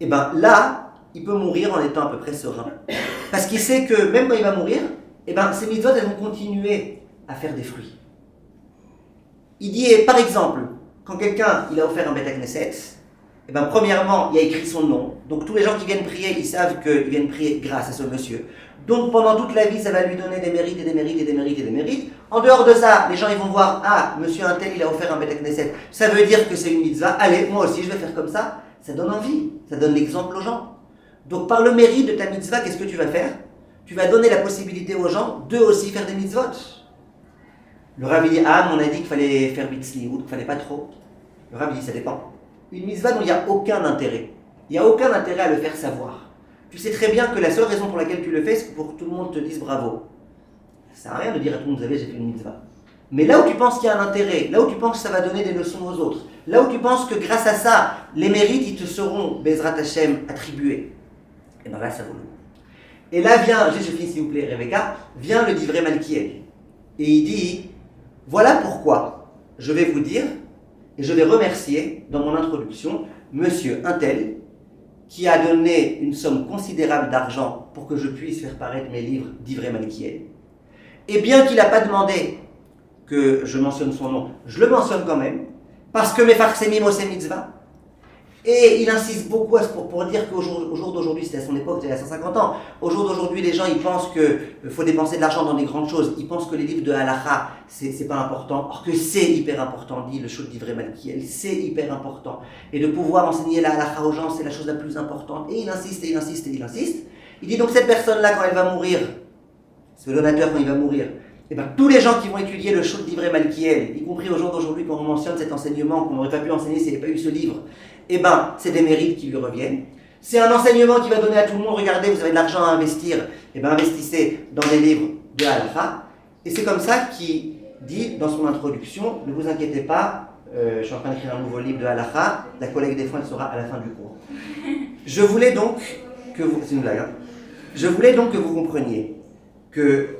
et bien là, il peut mourir en étant à peu près serein. Parce qu'il sait que même quand il va mourir, et ben ces mitzvot, elles vont continuer à faire des fruits. Il dit, par exemple, quand quelqu'un il a offert un Beth Knesset, et ben premièrement, il y a écrit son nom. Donc tous les gens qui viennent prier, ils savent qu'ils viennent prier grâce à ce monsieur. Donc pendant toute la vie, ça va lui donner des mérites et des mérites et des mérites et des mérites. En dehors de ça, les gens ils vont voir, ah, monsieur un tel, il a offert un Beth Knesset. Ça veut dire que c'est une mitzvah. Allez, moi aussi, je vais faire comme ça. Ça donne envie, ça donne l'exemple aux gens. Donc par le mérite de ta mitzvah, qu'est-ce que tu vas faire? Tu vas donner la possibilité aux gens d'eux aussi faire des mitzvot. Le Rav dit, ah, on a dit qu'il fallait faire bitzli ou qu'il fallait pas trop. Le Rav dit, ça dépend. Une mitzvah dont il n'y a aucun intérêt. Il n'y a aucun intérêt à le faire savoir. Tu sais très bien que la seule raison pour laquelle tu le fais, c'est pour que tout le monde te dise bravo. Ça sert à rien de dire à tout le monde, vous savez, j'ai fait une mitzvah. Mais là où tu penses qu'il y a un intérêt, là où tu penses que ça va donner des leçons aux autres, là où tu penses que grâce à ça, les mérites, ils te seront, Bezrat Hashem, attribués, et bien là, ça vaut le coup. Et là vient, je finis s'il vous plaît, Rebecca, vient le divrei Malkiel. Et il dit, voilà pourquoi je vais vous dire, et je vais remercier dans mon introduction, monsieur Untel, qui a donné une somme considérable d'argent pour que je puisse faire paraître mes livres divrei Malkiel. Et bien qu'il n'a pas demandé que je mentionne son nom, je le mentionne quand même, parce que mes farsemim osé mitzvah. Et il insiste beaucoup pour dire qu'au jour d'aujourd'hui, c'était à son époque, c'était à 150 ans, au jour d'aujourd'hui, les gens ils pensent qu'il faut dépenser de l'argent dans des grandes choses, ils pensent que les livres de halacha, c'est pas important, or que c'est hyper important, dit le Shul divrei Malkiel, c'est hyper important. Et de pouvoir enseigner la halacha aux gens, c'est la chose la plus importante. Et il insiste, et il insiste, et il insiste. Il dit donc cette personne-là, quand elle va mourir, ce donateur, quand il va mourir, et bien, tous les gens qui vont étudier le Shul divrei Malkiel, y compris au jour d'aujourd'hui quand on mentionne cet enseignement qu'on n'aurait pas pu enseigner s'il n'y avait pas eu ce livre, et bien, c'est des mérites qui lui reviennent. C'est un enseignement qui va donner à tout le monde, regardez, vous avez de l'argent à investir, et bien investissez dans des livres de halakha. Et c'est comme ça qu'il dit dans son introduction, ne vous inquiétez pas, je suis en train d'écrire un nouveau livre de halakha, la collecte des fonds elle sera à la fin du cours. Je voulais donc que vous, c'est une blague, hein. Je voulais donc que vous compreniez que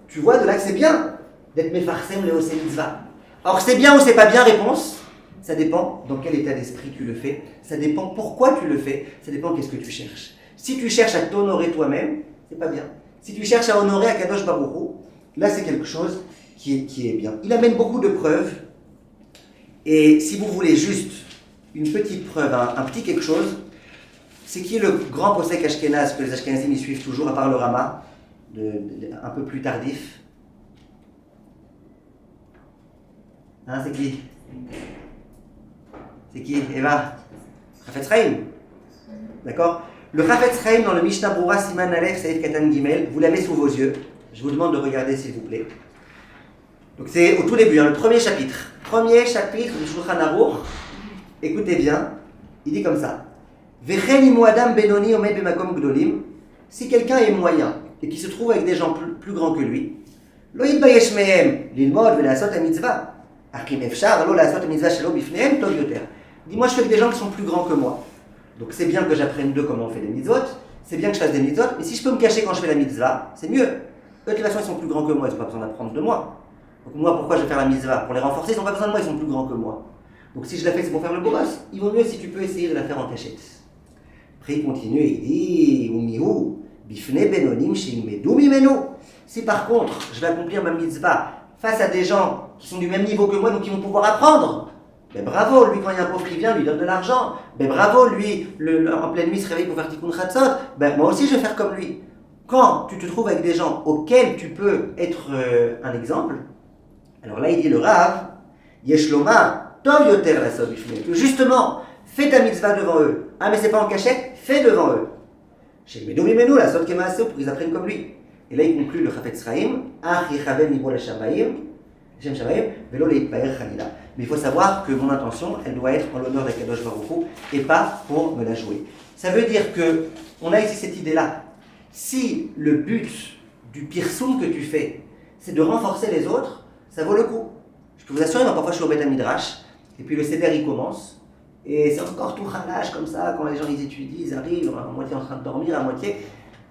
tu vois, de là que c'est bien d'être mefarsem le osé mitzvah. Alors c'est bien ou c'est pas bien, réponse, ça dépend dans quel état d'esprit tu le fais, ça dépend pourquoi tu le fais, ça dépend qu'est-ce que tu cherches. Si tu cherches à t'honorer toi-même, c'est pas bien. Si tu cherches à honorer Akadosh Baruch Hu, là c'est quelque chose qui est bien. Il amène beaucoup de preuves, et si vous voulez juste une petite preuve, un petit quelque chose, c'est qui est le grand posek ashkénaz que les ashkénazim y suivent toujours, à part le Rama, un peu plus tardif. Hein, c'est qui? C'est qui? Eva? Chafetz Chaim. D'accord? Le Chafetz Chaim dans le Mishnah Berurah Siman Aleph Saïf Katan Gimel, vous l'avez sous vos yeux. Je vous demande de regarder s'il vous plaît. Donc c'est au tout début, hein, le premier chapitre. Premier chapitre du Shulchan Aruch. Écoutez bien, il dit comme ça. Vechen imu adam benoni omed bemakom gdolim. Si quelqu'un est moyen et qui se trouve avec des gens plus grands que lui, lo yitbayesh mehem lilmod velasot ha-mitzvah. Achim efshar lo lasot ha-mitzvah shelo bifnehem tov yoter. Dis-moi, je fais avec des gens qui sont plus grands que moi. Donc c'est bien que j'apprenne d'eux comment on fait des mitzvot, c'est bien que je fasse des mitzvot, mais si je peux me cacher quand je fais la mitzvah, c'est mieux. Eux, de toute façon, ils sont plus grands que moi, ils n'ont pas besoin d'apprendre de moi. Donc moi, pourquoi je vais faire la mitzvah? Pour les renforcer, ils n'ont pas besoin de moi, ils sont plus grands que moi. Donc si je la fais, c'est pour faire le beau gosse. Il vaut mieux si tu peux essayer de la faire en cachette. Après, il continue, il dit, Umihu, bifne benonim shilmedu mimenu. Si par contre, je vais accomplir ma mitzvah face à des gens qui sont du même niveau que moi, donc qui vont pouvoir apprendre, ben bravo, lui quand il y a un pauvre qui vient, lui donne de l'argent. Ben bravo, lui, en pleine nuit se réveille pour faire tikkun chatzot. Ben moi aussi je vais faire comme lui. Quand tu te trouves avec des gens auxquels tu peux être un exemple, alors là il dit le Rav, yesh lomar tov yoter lasot bifnei. Que justement, fais ta mitzvah devant eux. Ah mais c'est pas en cachette, fais devant eux. Chez Medoumi Menou, la sorte qui m'a assez pour qu'ils apprennent comme lui. Et là il conclut le Chafetz Chaim, ach yichaven nibol shamayim, Shem shamayim, velo leitpaer chalila. Mais il faut savoir que mon intention, elle doit être en l'honneur d'Akadosh Baruch Hu et pas pour me la jouer. Ça veut dire que on a ici cette idée-là. Si le but du pirsoum que tu fais, c'est de renforcer les autres, ça vaut le coup. Je peux vous assurer, moi parfois je suis au Beth Midrash, et puis le seder il commence, et c'est encore tout ralage comme ça, quand les gens ils étudient, ils arrivent à moitié en train de dormir, à moitié.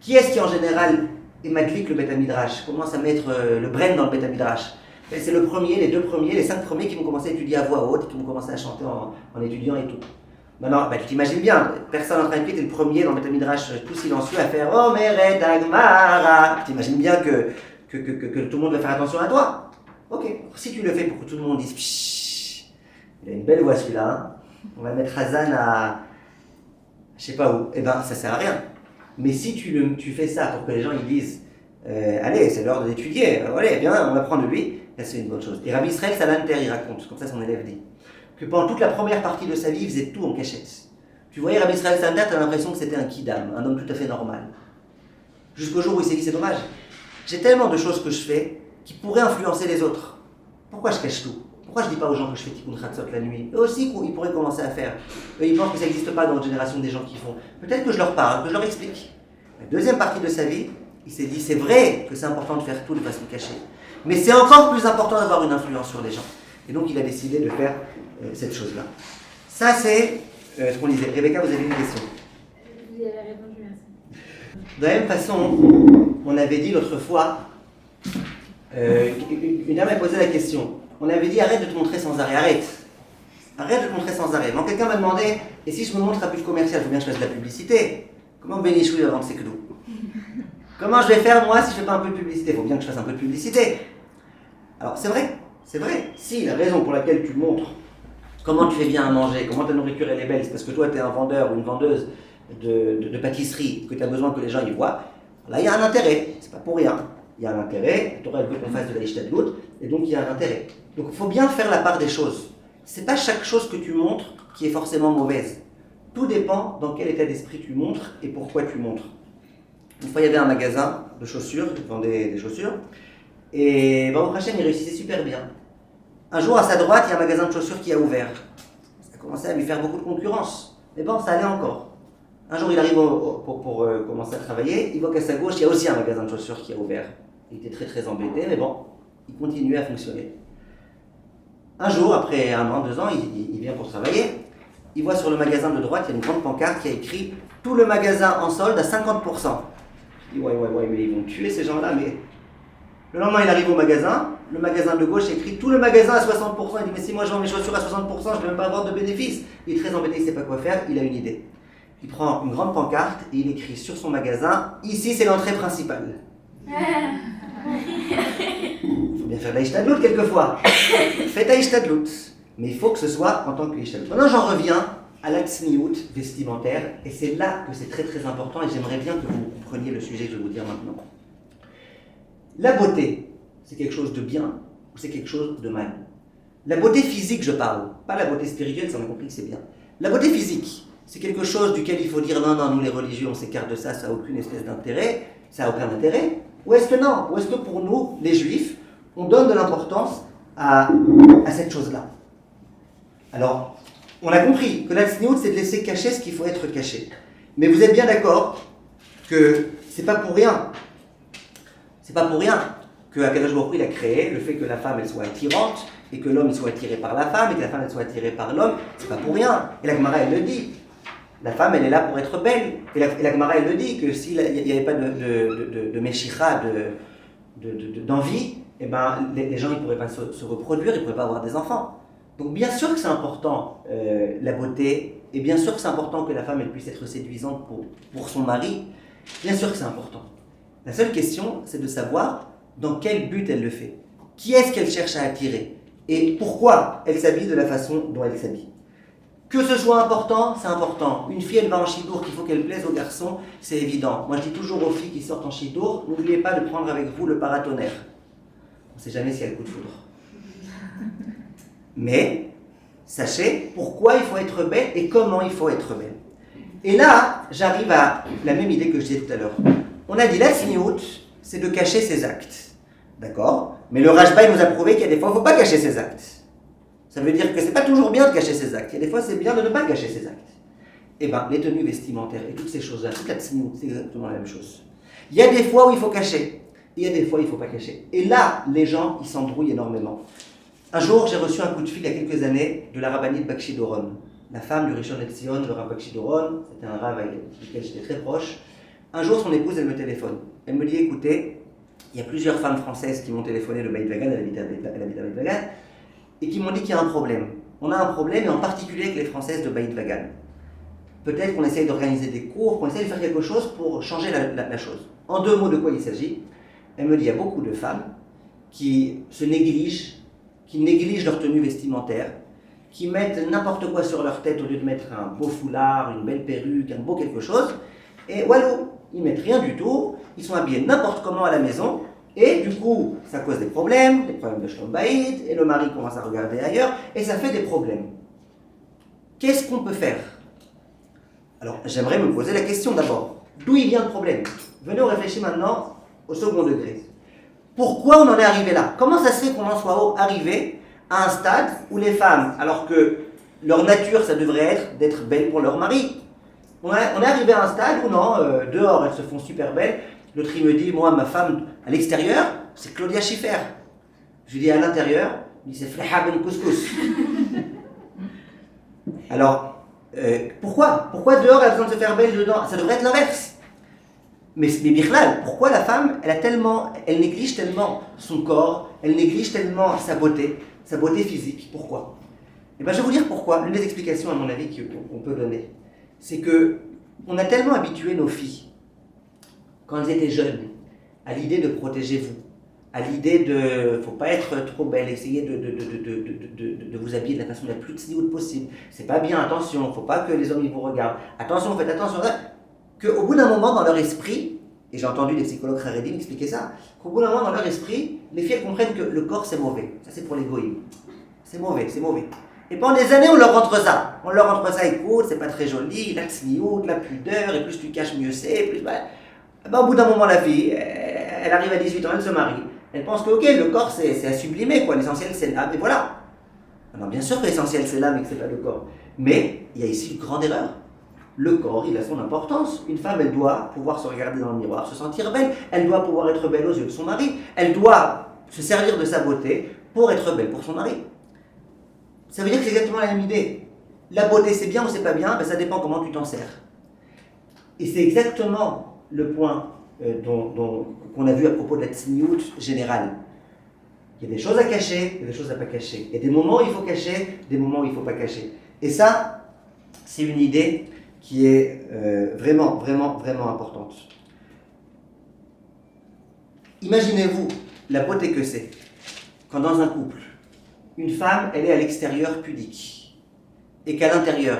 Qui est-ce qui en général est magnifique le Beth Midrash, commence à mettre le bren dans le Beth Midrash? C'est le premier, les deux premiers, les 5 premiers qui vont commencer à étudier à voix haute, qui vont commencer à chanter en étudiant et tout. Maintenant, tu t'imagines bien, personne en train de prier, t'es le premier dans le Beth Midrash tout silencieux à faire « Omeret Agmara ». Tu t'imagines bien que tout le monde va faire attention à toi. Ok, si tu le fais pour que tout le monde dise « Pshhh, il a une belle voix celui-là, hein. On va mettre Hazan à je sais pas où », eh ben ça sert à rien. Mais si tu fais ça pour que les gens ils disent allez, c'est l'heure d'étudier, allez, bien, on va prendre de lui, là c'est une bonne chose. Et Rabbi Israël Salanter, il raconte, comme ça son élève dit, que pendant toute la première partie de sa vie, il faisait tout en cachette. Tu voyais Rabbi Israël Salanter, tu as l'impression que c'était un kidam, un homme tout à fait normal. Jusqu'au jour où il s'est dit, c'est dommage, j'ai tellement de choses que je fais qui pourraient influencer les autres. Pourquoi je cache tout? Pourquoi je dis pas aux gens que je fais tikkun chatzot la nuit? Eux aussi, ils pourraient commencer à faire. Eux, ils pensent que ça n'existe pas dans notre génération des gens qui font. Peut-être que je leur parle, que je leur explique. La deuxième partie de sa vie, il s'est dit, c'est vrai que c'est important de faire tout de façon cachée, mais c'est encore plus important d'avoir une influence sur les gens. Et donc il a décidé de faire cette chose-là. Ça c'est ce qu'on disait. Rebecca, vous avez une question?
Vous y avez répondu, merci.
De la même façon, on avait dit l'autre fois, une dame m'a posé la question. On avait dit arrête de te montrer sans arrêt, arrête. Arrête de te montrer sans arrêt. Donc quelqu'un m'a demandé, et si je me montre à but commercial, il faut bien que je fasse de la publicité. Comment Bénichou va vendre ses clous? Comment je vais faire moi si je fais pas un peu de publicité? Il faut bien que je fasse un peu de publicité. Alors c'est vrai. Si la raison pour laquelle tu montres comment tu fais bien à manger, comment ta nourriture elle est belle, c'est parce que toi tu es un vendeur ou une vendeuse de pâtisserie, que tu as besoin que les gens y voient, là il y a un intérêt, c'est pas pour rien. Il y a un intérêt, tu aurais voulu qu'on fasse de la ishtadlout, et donc il y a un intérêt. Donc il faut bien faire la part des choses. C'est pas chaque chose que tu montres qui est forcément mauvaise. Tout dépend dans quel état d'esprit tu montres et pourquoi tu montres. Une fois il y avait un magasin de chaussures, ils vendaient des chaussures, et Baruch Hashem il réussissait super bien. Un jour, à sa droite, il y a un magasin de chaussures qui a ouvert. Ça a commencé à lui faire beaucoup de concurrence. Mais bon, ça allait encore. Un jour, il arrive pour commencer à travailler. Il voit qu'à sa gauche, il y a aussi un magasin de chaussures qui a ouvert. Il était très très embêté, mais bon, il continuait à fonctionner. Un jour, après 1 an, 2 ans, il vient pour travailler. Il voit sur le magasin de droite, il y a une grande pancarte qui a écrit « Tout le magasin en solde à 50%. » Il dit « Ouais, mais ils vont tuer ces gens-là, mais... » Le lendemain, il arrive au magasin. Le magasin de gauche écrit tout le magasin à 60%. Il dit mais si moi je vends mes chaussures à 60%, je ne vais même pas avoir de bénéfice. Il est très embêté, il ne sait pas quoi faire, il a une idée. Il prend une grande pancarte et il écrit sur son magasin, ici c'est l'entrée principale. Il faut bien faire de la ishtadlout quelquefois. Faites la ishtadlout. Mais il faut que ce soit en tant que ishtadlout. Maintenant j'en reviens à la tsniout vestimentaire et c'est là que c'est très très important et j'aimerais bien que vous compreniez le sujet que je vais vous dire maintenant. La beauté, c'est quelque chose de bien ou c'est quelque chose de mal? La beauté physique, je parle, pas la beauté spirituelle, ça m'a compris que c'est bien. La beauté physique, c'est quelque chose duquel il faut dire non, nous les religieux, on s'écarte de ça, ça n'a aucune espèce d'intérêt, ça n'a aucun intérêt. Ou est-ce que non? Ou est-ce que pour nous, les juifs, on donne de l'importance à cette chose-là? Alors, on a compris que la tsniout, c'est de laisser cacher ce qu'il faut être caché. Mais vous êtes bien d'accord que c'est pas pour rien. C'est pas pour rien que Akadosh Baruch Hu il a créé le fait que la femme elle soit attirante et que l'homme il soit attiré par la femme et que la femme elle soit attirée par l'homme. C'est pas pour rien. Et la Gemara elle le dit. La femme elle est là pour être belle. Et la Gemara elle le dit que s'il n'y avait pas de meshicha, d'envie, eh ben, les gens ils pourraient pas se reproduire, ils pourraient pas avoir des enfants. Donc bien sûr que c'est important la beauté et bien sûr que c'est important que la femme elle puisse être séduisante pour son mari. Bien sûr que c'est important. La seule question, c'est de savoir dans quel but elle le fait. Qui est-ce qu'elle cherche à attirer? Et pourquoi elle s'habille de la façon dont elle s'habille? Que ce soit important, c'est important. Une fille, elle va en chidour, qu'il faut qu'elle plaise aux garçons, c'est évident. Moi, je dis toujours aux filles qui sortent en chidour, n'oubliez pas de prendre avec vous le paratonnerre. On ne sait jamais s'il y a le coup de foudre. Mais, sachez pourquoi il faut être belle et comment il faut être belle. Et là, j'arrive à la même idée que je disais tout à l'heure. On a dit la tsniout, c'est de cacher ses actes. D'accord? Mais le Rashba nous a prouvé qu'il y a des fois, il ne faut pas cacher ses actes. Ça veut dire que ce n'est pas toujours bien de cacher ses actes. Il y a des fois, c'est bien de ne pas cacher ses actes. Eh bien, les tenues vestimentaires et toutes ces choses-là, toute la tsniout, c'est exactement la même chose. Il y a des fois où il faut cacher. Il y a des fois où il ne faut pas cacher. Et là, les gens, ils s'embrouillent énormément. Un jour, j'ai reçu un coup de fil il y a quelques années de la rabbinite Bakshi Doron. La femme du Rishon LeZion, le Rav Bakshi Doron, c'était un rav avec lequel j'étais très proche. Un jour, son épouse, elle me téléphone. Elle me dit, écoutez, il y a plusieurs femmes françaises qui m'ont téléphoné de Beit Vagan, elle habite à Beit Vagan, et qui m'ont dit qu'il y a un problème. On a un problème, et en particulier avec les Françaises de Beit Vagan. Peut-être qu'on essaye d'organiser des cours, qu'on essaye de faire quelque chose pour changer la chose. En 2 mots, de quoi il s'agit? Elle me dit, il y a beaucoup de femmes qui se négligent, qui négligent leur tenue vestimentaire, qui mettent n'importe quoi sur leur tête au lieu de mettre un beau foulard, une belle perruque, un beau quelque chose, et walou, ils mettent rien du tout, ils sont habillés n'importe comment à la maison, et du coup, ça cause des problèmes de shlom bayit, et le mari commence à regarder ailleurs, et ça fait des problèmes. Qu'est-ce qu'on peut faire? Alors, j'aimerais me poser la question d'abord. D'où il vient le problème? Venez, on réfléchit maintenant au second degré. Pourquoi on en est arrivé là? Comment ça se fait qu'on en soit arrivé à un stade où les femmes, alors que leur nature, ça devrait être d'être belles pour leur mari, on est arrivé à un stade où non, dehors elles se font super belles. L'autre il me dit, moi ma femme à l'extérieur, c'est Claudia Schiffer. Je lui dis à l'intérieur, il dit c'est Fleha Ben Couscous. Alors, pourquoi dehors elle a besoin de se faire belle dedans? Ça devrait être l'inverse. Mais Bichlal, pourquoi la femme, elle néglige tellement son corps, elle néglige tellement sa beauté physique? Pourquoi? Eh bien, je vais vous dire pourquoi. L'une des explications, à mon avis, qu'on peut donner, c'est que on a tellement habitué nos filles, quand elles étaient jeunes, à l'idée de protéger vous, à l'idée de faut pas être trop belle, essayez de vous habiller de la façon la plus tsniout possible. C'est pas bien, attention, faut pas que les hommes ils vous regardent. Attention, faites attention. Qu'au bout d'un moment, dans leur esprit, et j'ai entendu des psychologues Haredim expliquer ça, qu'au bout d'un moment, dans leur esprit, les filles elles comprennent que le corps c'est mauvais. Ça c'est pour les goïms. C'est mauvais, c'est mauvais. Et pendant des années, on leur rentre ça. On leur rentre ça, écoute, c'est pas très joli, la tsniout, la pudeur, et plus tu caches, mieux c'est. Plus, au bout d'un moment, la fille, elle arrive à 18 ans, elle se marie. Elle pense que, ok, le corps c'est à sublimer, quoi. L'essentiel c'est l'âme, et voilà. Alors bien sûr que l'essentiel c'est l'âme et que c'est pas le corps. Mais il y a ici une grande erreur. Le corps, il a son importance. Une femme, elle doit pouvoir se regarder dans le miroir, se sentir belle. Elle doit pouvoir être belle aux yeux de son mari. Elle doit se servir de sa beauté pour être belle pour son mari. Ça veut dire que c'est exactement la même idée. La beauté, c'est bien ou c'est pas bien, ben ça dépend comment tu t'en sers. Et c'est exactement le point qu'on a vu à propos de la tsniout générale. Il y a des choses à cacher, il y a des choses à pas cacher. Il y a des moments où il faut cacher, des moments où il ne faut pas cacher. Et ça, c'est une idée qui est vraiment, vraiment, vraiment importante. Imaginez-vous la beauté que c'est quand dans un couple, une femme, elle est à l'extérieur pudique et qu'à l'intérieur,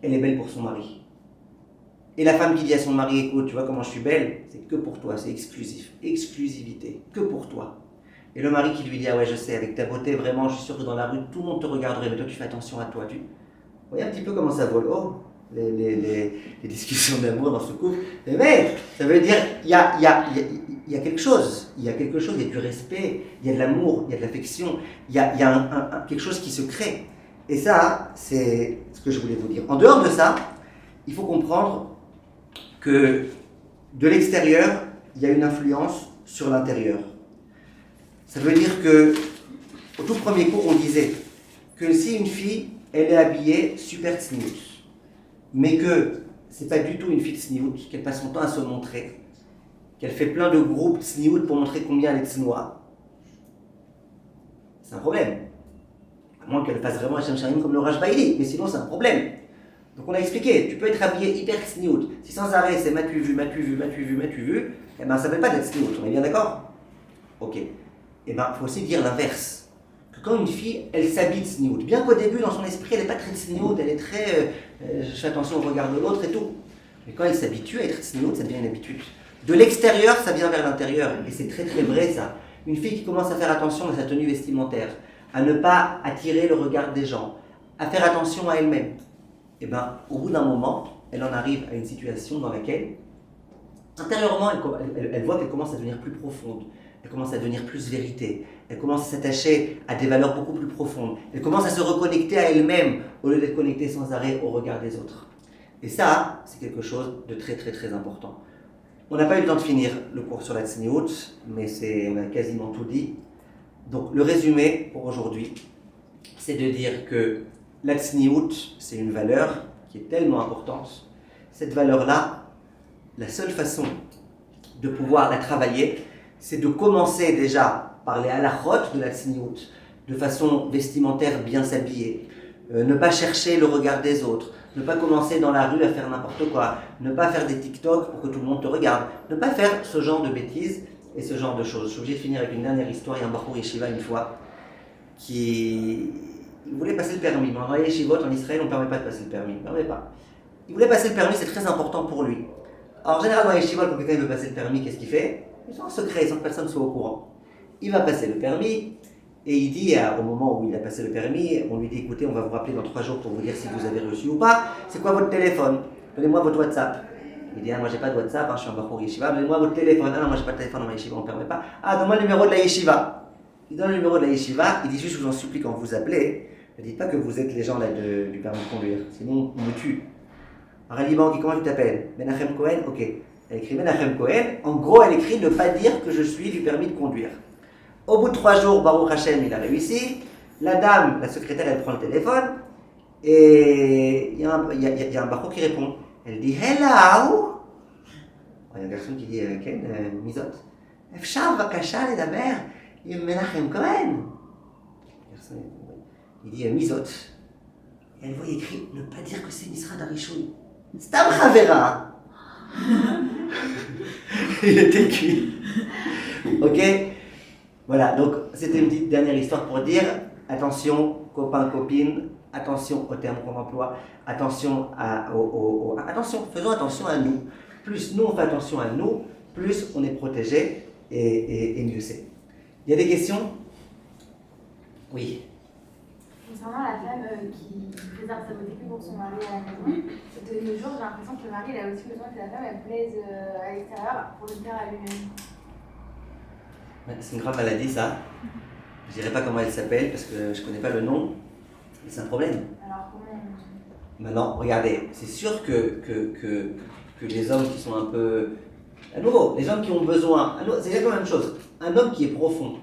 elle est belle pour son mari. Et la femme qui dit à son mari, écoute, tu vois comment je suis belle, c'est que pour toi, c'est exclusif, exclusivité, que pour toi. Et le mari qui lui dit, ah ouais, je sais, avec ta beauté, vraiment, je suis sûr que dans la rue, tout le monde te regarderait, mais toi, tu fais attention à toi. Vous voyez un petit peu comment ça vole. Oh, les discussions d'amour dans ce couple. Mais ça veut dire, il y a quelque chose, il y a du respect, il y a de l'amour, il y a de l'affection, il y a quelque chose qui se crée. Et ça, c'est ce que je voulais vous dire. En dehors de ça, il faut comprendre que de l'extérieur, il y a une influence sur l'intérieur. Ça veut dire que, au tout premier cours, on disait que si une fille, elle est habillée super tsniout, mais que c'est pas du tout une fille tsniout, qu'elle passe son temps à se montrer, qu'elle fait plein de groupes tsniout pour montrer combien elle est tsnoa, c'est un problème. À moins qu'elle fasse vraiment un shamsharim comme le Raj Baili, mais sinon c'est un problème. Donc on a expliqué, tu peux être habillé hyper tsniout, si sans arrêt c'est m'as-tu vu, eh ben ça ne veut pas d'être tsniout, on est bien d'accord? Ok. Eh bien, il faut aussi dire l'inverse. Que quand une fille, elle s'habille tsniout, bien qu'au début, dans son esprit, elle n'est pas très tsniout, elle est très... je fais attention au regard de l'autre et tout. Mais quand elle s'habitue à être tsniout, ça devient une habitude. De l'extérieur, ça vient vers l'intérieur. Et c'est très très vrai ça. Une fille qui commence à faire attention à sa tenue vestimentaire, à ne pas attirer le regard des gens, à faire attention à elle-même, eh bien, au bout d'un moment, elle en arrive à une situation dans laquelle, intérieurement, elle voit qu'elle commence à devenir plus profonde. Elle commence à devenir plus vérité, elle commence à s'attacher à des valeurs beaucoup plus profondes, elle commence à se reconnecter à elle-même au lieu d'être connectée sans arrêt au regard des autres. Et ça, c'est quelque chose de très très très important. On n'a pas eu le temps de finir le cours sur la tsniout, mais on a quasiment tout dit. Donc le résumé pour aujourd'hui, c'est de dire que la tsniout, c'est une valeur qui est tellement importante. Cette valeur-là, la seule façon de pouvoir la travailler, c'est de commencer déjà par les halachot de la tsniout, de façon vestimentaire bien s'habiller, ne pas chercher le regard des autres, ne pas commencer dans la rue à faire n'importe quoi, ne pas faire des TikTok pour que tout le monde te regarde, ne pas faire ce genre de bêtises et ce genre de choses. Je suis obligé de finir avec une dernière histoire. Il y a un Bachour Yeshiva une fois qui voulait passer le permis. Dans les yeshivot en Israël, on ne permet pas de passer le permis, on ne permet pas. Il voulait passer le permis, c'est très important pour lui. Alors en général, dans les yeshivot, quand quelqu'un veut passer le permis, qu'est-ce qu'il fait? Ils sont en secret, sans que personne soit au courant. Il va passer le permis et il dit, au moment où il a passé le permis, on lui dit, écoutez, on va vous rappeler dans 3 jours pour vous dire si vous avez reçu ou pas. C'est quoi votre téléphone? Donnez-moi votre WhatsApp. Il dit, moi j'ai pas de WhatsApp, je suis un Bachour Yeshiva. Donnez-moi votre téléphone. Non, moi j'ai pas de téléphone dans la Yeshiva, on ne permet pas. Donne-moi le numéro de la Yeshiva. Il donne le numéro de la Yeshiva, il dit juste, je vous en supplie, quand vous appelez, ne dites pas que vous êtes les gens là du permis de conduire, sinon on me tue. Alors elle dit, comment tu t'appelles? Menachem Cohen? Ok. Elle écrit Menachem Cohen. En gros, elle écrit ne pas dire que je suis du permis de conduire. Au bout de 3 jours, Baruch Hashem, il a réussi. La dame, la secrétaire, elle prend le téléphone. Et il y a un Baruch qui répond. Elle dit Hello. Il y a un garçon qui dit Ken, Mizot, אפשר בבקשה לדבר עם מנחם כהן? Il dit Mizot. Et elle voit écrit ne pas dire que c'est Misra d'Arichoui. Stam Chavera. Il était cuit. Ok? Voilà, donc c'était une petite dernière histoire pour dire attention, copains, copines, attention aux termes qu'on emploie, attention attention, faisons attention à nous. Plus nous on fait attention à nous, plus on est protégé et mieux c'est. Il y a des questions? Oui.
Concernant la femme qui préserve sa beauté que pour son mari à la maison, de nos jours, j'ai l'impression que le mari il a aussi besoin que la femme elle plaise à l'extérieur pour le plaire à lui-même.
C'est une grave maladie ça. Je dirais pas comment elle s'appelle parce que je connais pas le nom. Mais c'est un problème.
Alors comment
Maintenant, regardez, c'est sûr que les hommes qui sont un peu... À nouveau, les hommes qui ont besoin... C'est exactement la même chose. Un homme qui est profond,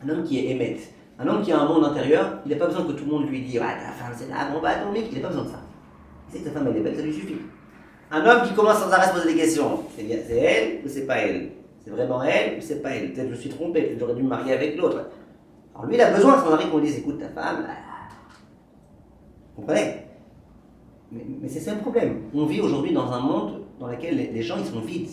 un homme qui est émette, un homme qui a un monde intérieur, il n'a pas besoin que tout le monde lui dise ah, ta femme c'est la bombe atomique, il n'a pas besoin de ça. Il sait que ta femme elle est belle, ça lui suffit. Un homme qui commence sans arrêt à se poser des questions, c'est elle ou c'est pas elle? C'est vraiment elle ou c'est pas elle? Peut-être je me suis trompé, peut-être j'aurais dû me marier avec l'autre. Alors lui il a besoin sans arrêt qu'on lui dise écoute ta femme, vous comprenez? Mais c'est ça le problème. On vit aujourd'hui dans un monde dans lequel les gens ils sont vides.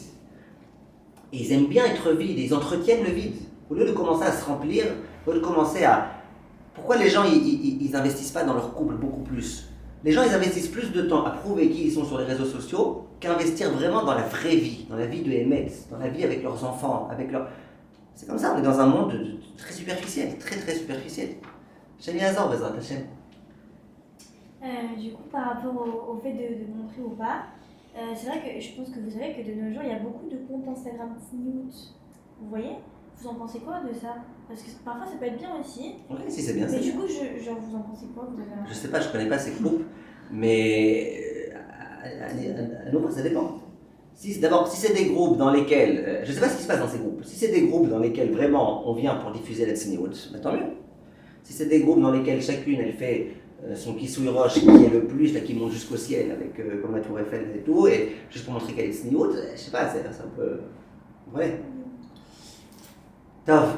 Et ils aiment bien être vides, et ils entretiennent le vide. Au lieu de commencer à se remplir, au lieu de commencer à... Pourquoi les gens ils investissent pas dans leur couple beaucoup plus? Les gens ils investissent plus de temps à prouver qui ils sont sur les réseaux sociaux qu'investir vraiment dans la vraie vie, dans la vie de Emetz, dans la vie avec leurs enfants, avec leurs... C'est comme ça, on est dans un monde très superficiel, très très superficiel. Shani Azor, Bezrat Hashem.
Du coup, par rapport au fait de montrer ou pas, c'est vrai que je pense que vous savez que de nos jours, il y a beaucoup de comptes Instagram snoots. Vous voyez? Vous en pensez quoi de ça? Parce que parfois, ça peut être bien aussi.
Oui, si c'est bien.
Mais
c'est
du
bien.
coup, genre, vous en pensez quoi? Vous avez
Je sais pas, je connais pas ces groupes, mais à nouveau, ça dépend. D'abord, si c'est des groupes dans lesquels, je sais pas ce qui se passe dans ces groupes, si c'est des groupes dans lesquels vraiment on vient pour diffuser la tsniout, bah, tant mieux. Si c'est des groupes dans lesquels chacune elle fait son kisui roche qui est le plus, là, qui monte jusqu'au ciel avec comme la tour Eiffel et tout, et juste pour montrer qu'elle est tsniout, je sais pas, c'est un peu... Ouais. Tov.